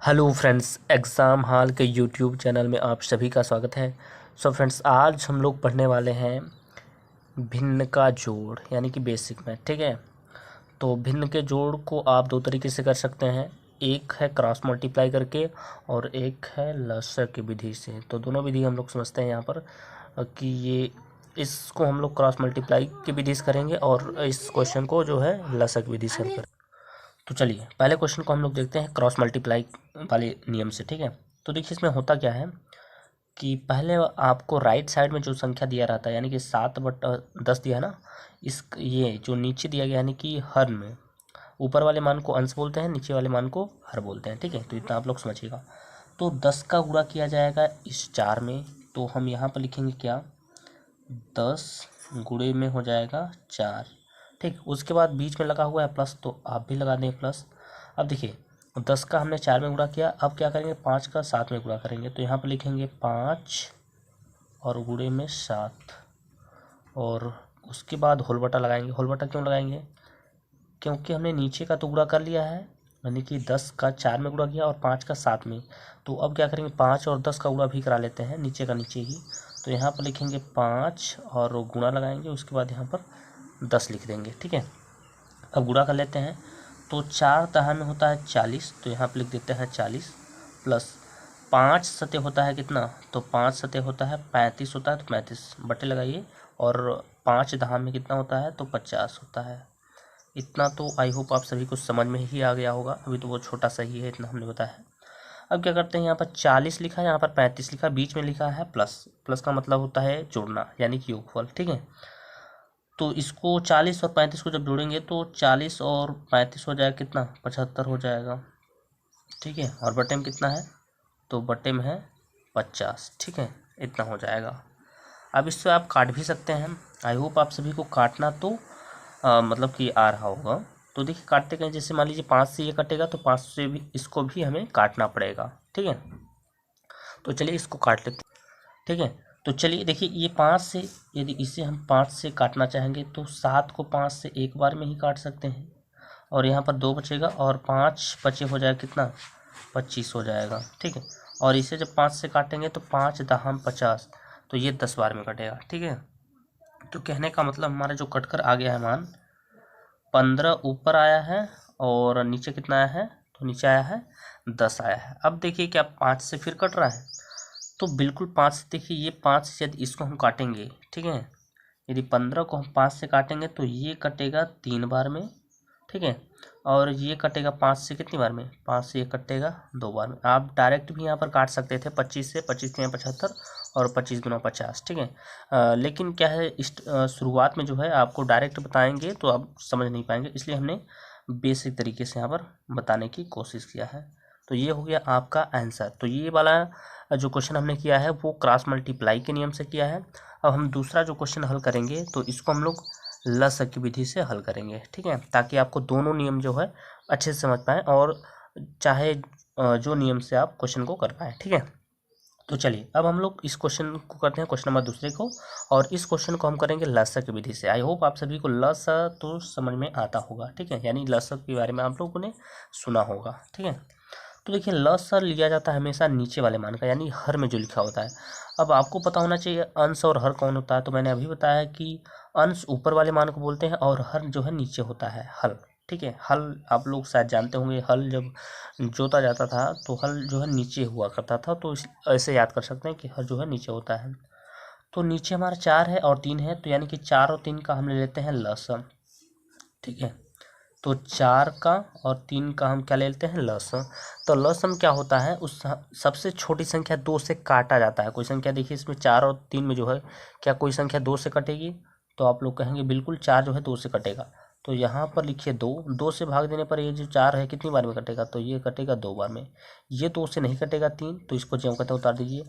Hello friends, exam hall के YouTube channel में आप सभी का स्वागत है। सो फ्रेंड्स, आज हम लोग पढ़ने वाले हैं भिन्न का जोड़ यानी कि बेसिक मैथ। ठीक है, तो भिन्न के जोड़ को आप दो तरीके से कर सकते हैं। एक है क्रॉस मल्टीप्लाई करके और एक है लसागु की विधि से। तो दोनों विधि हम लोग समझते हैं यहाँ पर कि ये इसको हम लोग क्रॉस मल्टीप्लाई की विधि से करेंगे और इस क्वेश्चन को जो है लसागु विधि से करेंगे। तो चलिए पहले क्वेश्चन को हम लोग देखते हैं क्रॉस मल्टीप्लाई वाले नियम से। ठीक है, तो देखिए इसमें होता क्या है कि पहले आपको राइट साइड में जो संख्या दिया रहता है यानी कि 7/10 दिया है ना, इस ये जो नीचे दिया गया यानी कि हर में ऊपर वाले मान को अंश बोलते हैं, नीचे वाले मान को हर बोलते हैं। ठीक है, तो इतना आप लोग समझिएगा। तो 10 का गुणा किया जाएगा इस 4 में, तो हम यहाँ पर लिखेंगे क्या, 10 गुणे में हो जाएगा 4। ठीक, उसके बाद बीच में लगा हुआ है प्लस, तो आप भी लगा दें प्लस। अब देखिए 10 का हमने 4 में गुणा किया, अब क्या करेंगे 5 का 7 में गुणा करेंगे, तो यहाँ पर लिखेंगे 5 और गुणे में 7 और उसके बाद होल बटा लगाएंगे। होल बटा क्यों लगाएंगे, क्योंकि हमने नीचे का तो गुणा कर लिया है, यानी कि 10 का 4 में गुणा किया और 5 का 7 में। तो अब क्या करेंगे 5 और 10 का गुणा भी करा लेते हैं नीचे का नीचे ही। तो यहाँ पर लिखेंगे 5 और गुणा लगाएंगे, उसके बाद यहाँ पर 10 लिख देंगे। ठीक है, अब गुणा कर लेते हैं। तो 4 दहा में होता है 40, तो यहाँ पर लिख देते हैं 40 प्लस 5 सते होता है कितना, तो 5 सते होता है 35 होता है, तो 35 बटे लगाइए। और 5 दहा में कितना होता है, तो 50 होता है। इतना तो आई होप आप सभी को समझ में ही आ गया होगा, अभी तो वो छोटा सा ही है, इतना हमने बताया है। अब क्या करते हैं, यहाँ पर 40 लिखा है, यहाँ पर 35 लिखा है, बीच में लिखा है प्लस। प्लस का मतलब होता है जोड़ना यानी कि योगफल। ठीक है, तो इसको 40 और 35 को जब जोड़ेंगे तो 40 और 35 हो जाएगा कितना, 75 हो जाएगा। ठीक है, और बटे में कितना है, तो बटे में है 50। ठीक है, इतना हो जाएगा। अब इससे आप काट भी सकते हैं। आई होप आप सभी को काटना तो मतलब कि आ रहा होगा। तो देखिए काटते कहीं, जैसे मान लीजिए 5 से ये कटेगा तो 5 से भी इसको भी हमें काटना पड़ेगा। ठीक है, तो चलिए इसको काट लेते हैं। ठीक है, तो चलिए देखिए ये 5 से, यदि इसे हम 5 से काटना चाहेंगे तो 7 को 5 से एक बार में ही काट सकते हैं और यहाँ पर 2 बचेगा और 5 बचे हो जाएगा कितना, 25 हो जाएगा। ठीक है, और इसे जब 5 से काटेंगे तो 5 दहाम 50, तो ये 10 बार में कटेगा। ठीक है, तो कहने का मतलब हमारा जो कटकर आ गया है मान 15 ऊपर आया है और नीचे कितना आया है, तो नीचे आया है 10 आया है। अब देखिए क्या 5 से फिर कट रहा है, तो बिल्कुल 5 से, देखिए ये 5 से यदि इसको हम काटेंगे, ठीक है, यदि 15 को हम 5 से काटेंगे तो ये कटेगा 3 बार में। ठीक है, और ये कटेगा 5 से कितनी बार में, 5 से ये कटेगा 2 बार में। आप डायरेक्ट भी यहाँ पर काट सकते थे 25 से, 25 में 75 और 25 गुना 50। ठीक है, लेकिन क्या है इस शुरुआत में जो है आपको डायरेक्ट बताएंगे तो आप समझ नहीं पाएंगे, इसलिए हमने बेसिक तरीके से यहाँ पर बताने की कोशिश किया है। तो ये हो गया आपका आंसर। तो ये वाला जो क्वेश्चन हमने किया है वो क्रॉस मल्टीप्लाई के नियम से किया है। अब हम दूसरा जो क्वेश्चन हल करेंगे तो इसको हम लोग लसागु की विधि से हल करेंगे। ठीक है, ताकि आपको दोनों नियम जो है अच्छे से समझ पाएँ और चाहे जो नियम से आप क्वेश्चन को कर पाएँ। ठीक है, तो चलिए अब हम लोग इस क्वेश्चन को करते हैं, क्वेश्चन नंबर दूसरे को, और इस क्वेश्चन को हम करेंगे लसागु की विधि से। आई होप आप सभी को लसागु तो समझ में आता होगा। ठीक है, यानी लसागु के बारे में आप लोगों ने सुना होगा। ठीक है, तो देखिए लसागु लिया जाता है हमेशा नीचे वाले मान का, यानी हर में जो लिखा होता है। अब आपको पता होना चाहिए अंश और हर कौन होता है, तो मैंने अभी बताया कि अंश ऊपर वाले मान को बोलते हैं और हर जो है नीचे होता है, हल। ठीक है, हल आप लोग शायद जानते होंगे, हल जब जोता जाता था तो हल जो है नीचे हुआ करता था, तो ऐसे याद कर सकते हैं कि हर जो है नीचे होता है। तो नीचे हमारा 4 है और 3 है, तो यानी कि 4 और 3 का हम ले लेते हैं लसागु। ठीक है, तो 4 का और 3 का हम क्या ले लेते हैं, लसागु। तो लसागु क्या होता है, उस सबसे छोटी संख्या 2 से काटा जाता है। कोई संख्या देखिए इसमें 4 और 3 में जो है, क्या कोई संख्या 2 से कटेगी, तो आप लोग कहेंगे बिल्कुल 4 जो है 2 से कटेगा। तो यहाँ पर लिखिए 2, 2 से भाग देने पर ये जो 4 है कितनी बार में कटेगा, तो ये कटेगा 2 बार में। ये 2 से नहीं कटेगा 3, तो इसको ज्यों कहते हैं उतार दीजिए।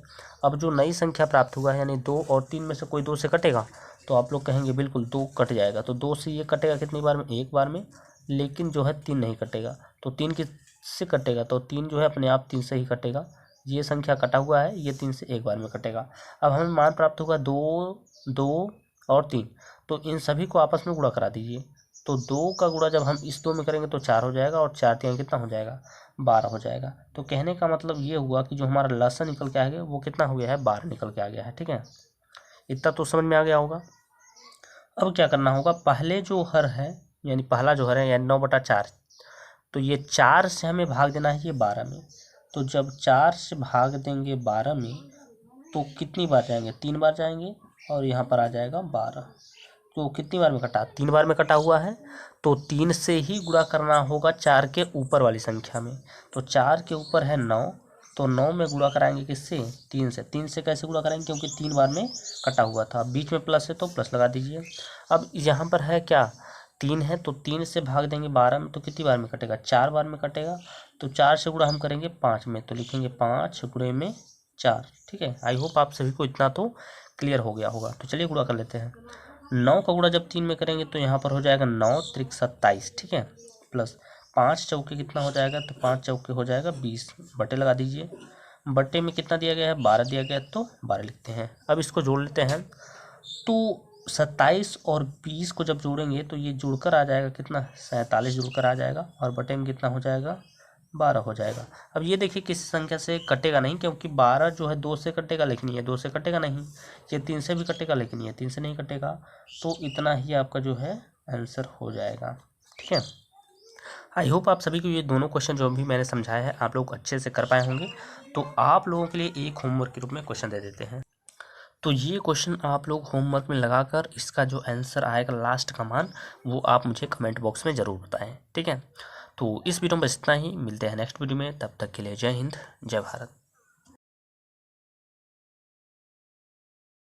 अब जो नई संख्या प्राप्त हुआ है यानी 2 और 3 में से कोई 2 से कटेगा, तो आप लोग कहेंगे बिल्कुल 2 कट जाएगा। तो 2 से ये कटेगा कितनी बार में, एक बार में, लेकिन जो है 3 नहीं कटेगा। तो 3 किससे कटेगा, तो 3 जो है अपने आप 3 से ही कटेगा। ये संख्या कटा हुआ है, ये 3 से एक बार में कटेगा। अब हमें मान प्राप्त होगा 2, 2 और 3, तो इन सभी को आपस में गुणा करा दीजिए। तो 2 का गुणा जब हम इस 2 में करेंगे तो 4 हो जाएगा और 4 3 कितना हो जाएगा, 12 हो जाएगा। तो कहने का मतलब ये हुआ कि जो हमारा लसन निकल के आ गया वो कितना हो गया है, 12 निकल के आ गया है। ठीक है, इतना तो समझ में आ गया होगा। अब क्या करना होगा, पहले जो हर है यानी पहला जो हर है यानी 9/4, तो ये 4 से हमें भाग देना है ये 12 में। तो जब 4 से भाग देंगे 12 में तो कितनी बार जाएंगे, 3 बार जाएंगे और यहाँ पर आ जाएगा 12। तो कितनी बार में कटा, 3 बार में कटा हुआ है। तो 3 से ही गुणा करना होगा 4 के ऊपर वाली संख्या में। तो 4 के ऊपर है 9, तो 9 में गुणा कराएंगे किससे, 3 से। 3 से कैसे गुणा कराएंगे, क्योंकि 3 बार में कटा हुआ था, बीच में प्लस है तो प्लस लगा दीजिए। अब यहाँ पर है क्या, 3 है, तो 3 से भाग देंगे 12 में तो कितनी बार में कटेगा, 4 बार में कटेगा। तो 4 से गुणा हम करेंगे 5 में, तो लिखेंगे 5 गुणे में 4। ठीक है, आई होप आप सभी को इतना तो क्लियर हो गया होगा। तो चलिए गुणा कर लेते हैं। 9 का गुणा जब 3 में करेंगे तो यहाँ पर हो जाएगा 9 त्रिक 27। ठीक है, प्लस 5 चौके कितना हो जाएगा, तो 5 चौके हो जाएगा 20, बटे लगा दीजिए। बटे में कितना दिया गया है, 12 दिया गया है, तो 12 लिखते हैं। अब इसको जोड़ लेते हैं। तो 27 और 20 को जब जोड़ेंगे तो ये जुड़कर आ जाएगा कितना, 47 जुड़कर आ जाएगा, और बटे में कितना हो जाएगा, 12 हो जाएगा। अब ये देखिए किसी संख्या से कटेगा नहीं, क्योंकि 12 जो है 2 से कटेगा लेकिन ये 2 से कटेगा नहीं, ये 3 से भी कटेगा लेकिन ये 3 से नहीं कटेगा। तो इतना ही आपका जो है आंसर हो जाएगा। ठीक है, आई होप आप सभी को ये दोनों क्वेश्चन जो भी मैंने समझाया है आप लोग अच्छे से कर पाए होंगे। तो आप लोगों के लिए एक होमवर्क के रूप में क्वेश्चन दे देते हैं। तो ये क्वेश्चन आप लोग होमवर्क में लगाकर इसका जो आंसर आएगा लास्ट का मान, वो आप मुझे कमेंट बॉक्स में ज़रूर बताएं। ठीक है, तो इस वीडियो में बस इतना ही, मिलते हैं नेक्स्ट वीडियो में, तब तक के लिए जय हिंद जय भारत।